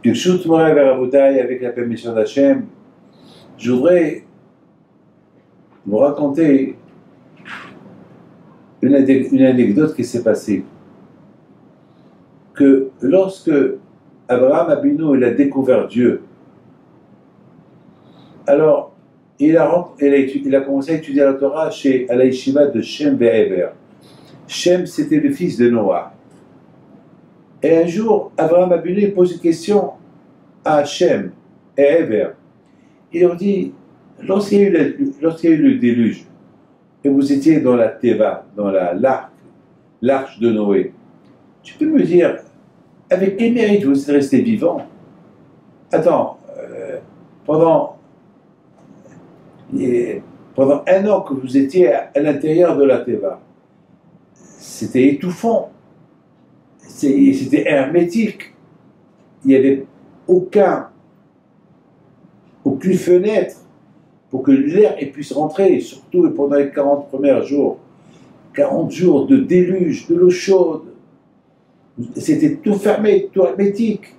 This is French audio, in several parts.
Birshut Moray Verabotay, avec la permission d'Hachem, je voudrais vous raconter une anecdote qui s'est passée. Que lorsque Abraham Abinu il a découvert Dieu, alors il a commencé à étudier la Torah à la yeshiva de Shem Ve'ever. Shem, c'était le fils de Noah. Et un jour, Abraham Abinu pose une question à Shem et Ever. Il leur dit, lorsqu'il y a eu le déluge, et vous étiez dans la Teva, dans l'arche de Noé, tu peux me dire, avec quel mérite vous êtes resté vivant? Attends, pendant un an que vous étiez à l'intérieur de la Teva, c'était étouffant, c'était hermétique, il n'y avait aucune fenêtre pour que l'air puisse rentrer, surtout pendant les 40 premiers jours. 40 jours de déluge, de l'eau chaude. C'était tout fermé, tout hermétique.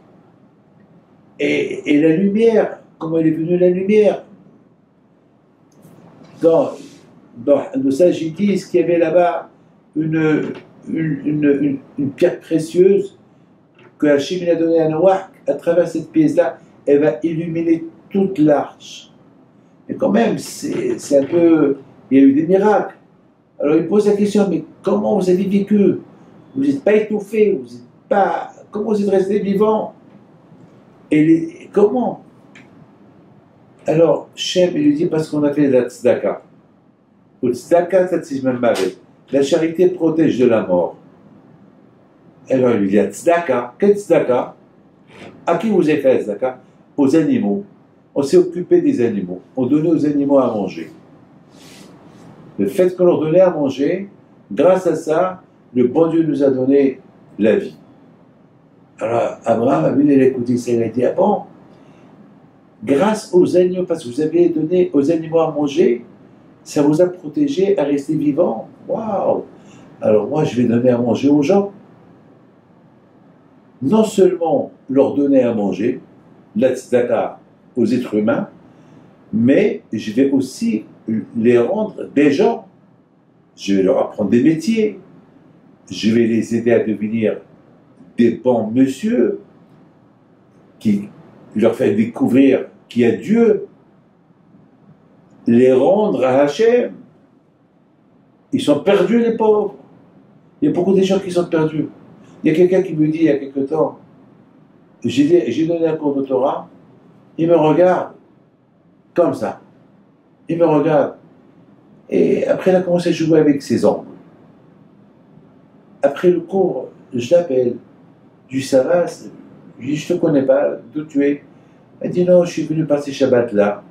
Et la lumière, comment elle est venue la lumière? Dans le sage, ils disent qu'il y avait là-bas une pierre précieuse que Hachem a donnée à Noach. À travers cette pièce-là, elle va illuminer toute l'arche. Mais quand même, c'est un peu... Il y a eu des miracles. Alors il pose la question, mais comment vous avez vécu? Vous n'êtes pas étouffé, vous n'êtes pas... Comment vous êtes resté vivant? Comment? Alors, Shem, il lui dit, parce qu'on a fait la tzedaka. La charité protège de la mort. Alors il lui dit, la tzedaka, quelle tzedaka? À qui vous avez fait la tzedaka? Aux animaux. On s'est occupé des animaux. On donnait aux animaux à manger. Le fait qu'on leur donnait à manger, grâce à ça, le bon Dieu nous a donné la vie. Alors, Abraham a vu l'écouter ça, il a dit, ah bon, grâce aux animaux, parce que vous avez donné aux animaux à manger, ça vous a protégé à rester vivant. Waouh! Alors moi, je vais donner à manger aux gens. Non seulement leur donner à manger, la tzedaka aux êtres humains, mais je vais aussi les rendre des gens. Je vais leur apprendre des métiers. Je vais les aider à devenir des bons monsieur qui leur fait découvrir qu'il y a Dieu. Les rendre à Hachem. Ils sont perdus, les pauvres. Il y a beaucoup de gens qui sont perdus. Il y a quelqu'un qui me dit il y a quelque temps, j'ai donné un cours de Torah, il me regarde comme ça. Il me regarde. Et après, il a commencé à jouer avec ses ongles. Après le cours, je l'appelle. Je dis, ça va? Je dis, je ne te connais pas, d'où tu es? Elle dit, non, je suis venu passer Shabbat là.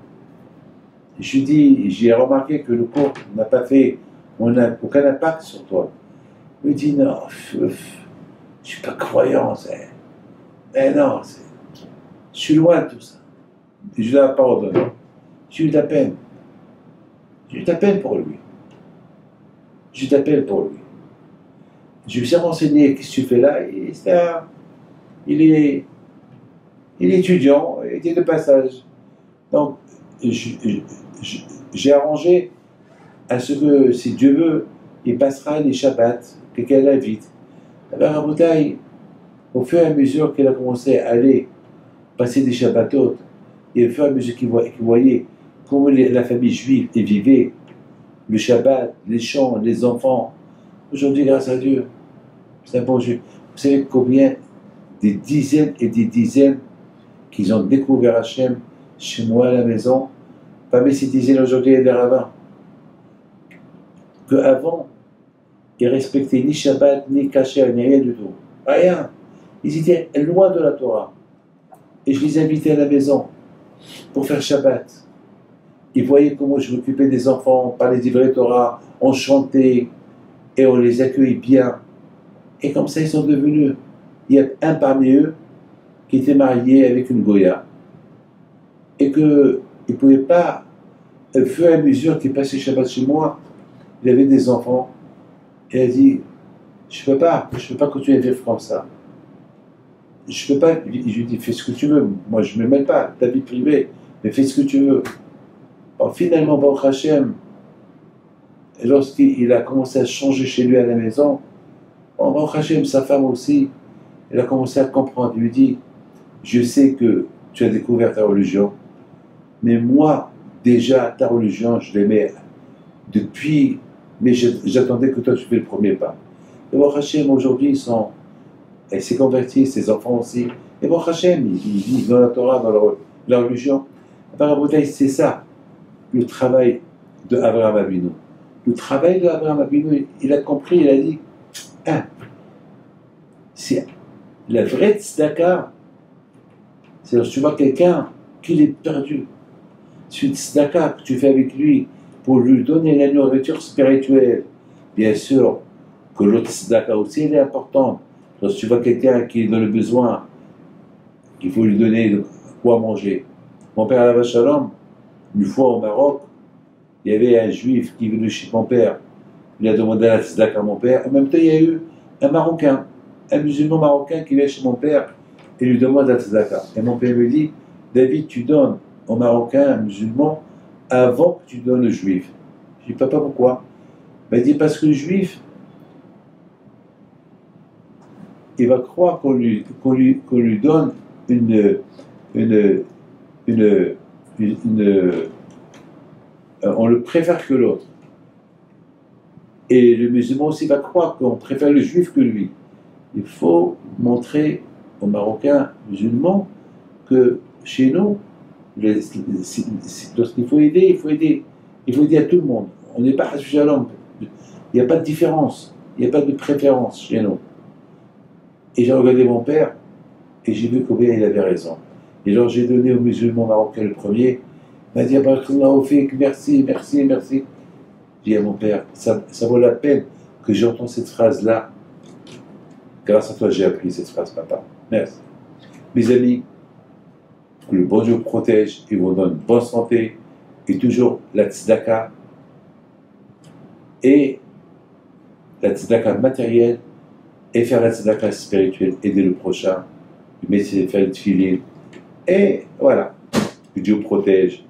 Je lui dis, j'ai remarqué que le cours n'a pas fait aucun impact sur toi. Il me dit, non, je ne suis pas croyant. Mais non, je suis loin de tout ça. Et je ne l'ai pas ordonné. J'ai eu de la peine. J'ai eu de la peine pour lui. J'ai eu de la peine pour lui. Je me suis renseigné, qu'est-ce que tu fais là? Il est étudiant, il était de passage. Donc, j'ai arrangé à ce que, si Dieu veut, il passera les Shabbats, quelqu'un l'invite. Alors, à Boutaï, au fur et à mesure qu'il a commencé à aller passer des Shabbatot, et au fur et à mesure qu'il voyait comment la famille juive vivait, le Shabbat, les chants, les enfants, aujourd'hui, grâce à Dieu, c'est un bon Dieu. Vous savez combien des dizaines et des dizaines qu'ils ont découvert Hachem chez moi à la maison. Parmi ces dizaines aujourd'hui, il y a des rabbins. Qu'avant, ils respectaient ni Shabbat, ni Kasher, ni rien du tout. Rien. Ils étaient loin de la Torah. Et je les invitais à la maison pour faire Shabbat. Ils voyaient comment je m'occupais des enfants, par les livrets Torah, on chantait et on les accueillait bien. Et comme ça, ils sont devenus. Il y a un parmi eux qui était marié avec une Goya et qu'il ne pouvait pas, au fur et à mesure qu'il passait Shabbat chez moi, il avait des enfants et il a dit, je ne peux pas continuer à vivre comme ça. je peux pas, je lui dis, fais ce que tu veux, moi je me mêle pas, ta vie privée, mais fais ce que tu veux. Bon, finalement, Baruch Hashem, lorsqu'il a commencé à changer chez lui à la maison, bon, Baruch Hashem, sa femme aussi, elle a commencé à comprendre, il lui dit, je sais que tu as découvert ta religion, mais moi, déjà, ta religion, je l'aimais depuis, mais j'attendais que toi tu fais le premier pas. Et Baruch Hashem, aujourd'hui, elle s'est convertie, ses enfants aussi. Et Baruch Hashem, ils vivent dans la Torah, dans la religion. C'est ça, le travail de Abraham Avinu. Le travail de Abraham Avinu, il a compris, il a dit, ah, c'est la vraie tzedaka, c'est lorsque tu vois quelqu'un qui est perdu. C'est une tzedaka que tu fais avec lui pour lui donner la nourriture spirituelle. Bien sûr que l'autre tzedaka aussi, elle est importante. Lorsque tu vois quelqu'un qui est dans le besoin, il faut lui donner quoi manger. Mon père Alav Shalom, une fois au Maroc, il y avait un juif qui venait chez mon père. Il a demandé la tzedaka à mon père. En même temps, il y a eu un Marocain, un musulman marocain qui vient chez mon père et lui demande la tzedaka. Et mon père me dit, David, tu donnes au Marocain, un musulman, avant que tu donnes le juif. Je dis, papa, pourquoi? Il m'a dit, parce que le juif, il va croire qu'on lui donne on le préfère que l'autre. Et le musulman aussi va croire qu'on préfère le juif que lui. Il faut montrer aux Marocains musulmans que chez nous, lorsqu'il faut aider, il faut aider. Il faut aider à tout le monde. On n'est pas Shalom. Il n'y a pas de différence. Il n'y a pas de préférence chez nous. Et j'ai regardé mon père et j'ai vu combien il avait raison. Et alors j'ai donné au musulman marocain le premier. Il m'a dit, merci, merci, merci. J'ai dit à mon père, ça vaut la peine que j'entende cette phrase-là. Grâce à toi, j'ai appris cette phrase, papa. Merci. Mes amis, que le bon Dieu protège et vous donne bonne santé et toujours la tzedaka et la tzedaka matérielle et faire la tzedaka spirituelle, aider le prochain, lui faire le tefillin et voilà, que Dieu protège.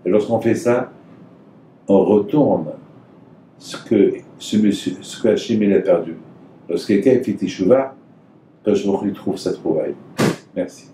Et lorsqu'on fait ça, on retourne ce que Hachem il a perdu. Lorsque quelqu'un fait teshuva, quand je me retrouve sa trouvaille. Merci.